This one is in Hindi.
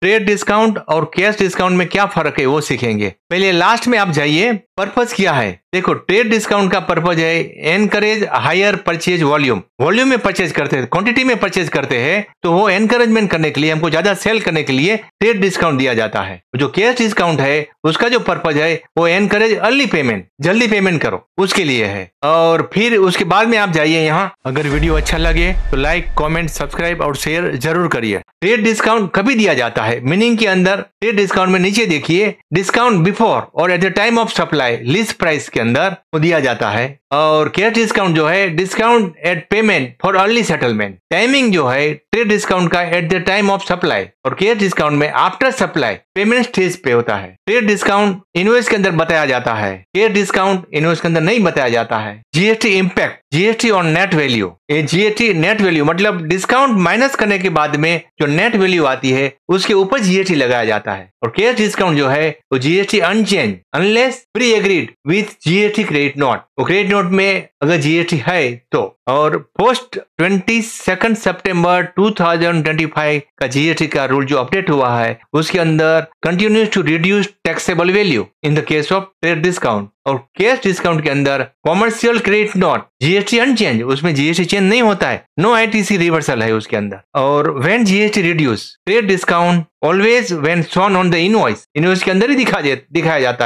ट्रेड डिस्काउंट और कैश डिस्काउंट में क्या फर्क है वो सीखेंगे। पहले लास्ट में आप जाइए, पर्पस क्या है। देखो, ट्रेड डिस्काउंट का पर्पस है encourage hire purchase volume. Volume में परचेज करते हैं, क्वांटिटी में परचेज करते हैं, तो वो एनकरेजमेंट करने के लिए, हमको ज्यादा सेल करने के लिए ट्रेड डिस्काउंट दिया जाता है। जो कैश डिस्काउंट है उसका जो पर्पस है वो एनकरेज अर्ली पेमेंट, जल्दी पेमेंट करो, उसके लिए है। और फिर उसके बाद में आप जाइए यहाँ, अगर वीडियो अच्छा लगे तो लाइक, कमेंट, सब्सक्राइब और शेयर जरूर करिए। ट्रेड डिस्काउंट कभी दिया जाता है, मीनिंग के अंदर ट्रेड डिस्काउंट में नीचे देखिए, डिस्काउंट बिफोर और eight the time of supply, list price के अंदर वो दिया जाता है। और कैश डिस्काउंट जो है, discount at payment for early settlement. Timing जो है ट्रेड डिस्काउंट का at the time of supply, और कैश डिस्काउंट में आफ्टर सप्लाई पेमेंट स्टेज पे होता है। ट्रेड डिस्काउंट इनवॉइस के अंदर बताया जाता है, कैश डिस्काउंट इनवॉइस के अंदर नहीं बताया जाता है। GST impact, GST on net value. ये जीएसटी नेट वैल्यू मतलब डिस्काउंट माइनस करने के बाद में जो नेट वैल्यू आती है उसके ऊपर जीएसटी लगाया जाता है। और कैश डिस्काउंट जो है वो GST unchange unless pre agreed with GST credit note. वो क्रेडिट नोट में अगर जीएसटी है तो। और पोस्ट 22 सितंबर 2025 का जीएसटी का रूल जो अपडेट हुआ है उसके अंदर continues to reduce taxable value in the case of trade discount. और कैश डिस्काउंट के अंदर commercial credit note, GST unchange, उसमें जीएसटी चेंज नहीं होता है, नो आईटीसी रिवर्सल है उसके अंदर। और when GST reduce trade discount always when shown on the invoice, invoice के अंदर ही दिखाया जाता है।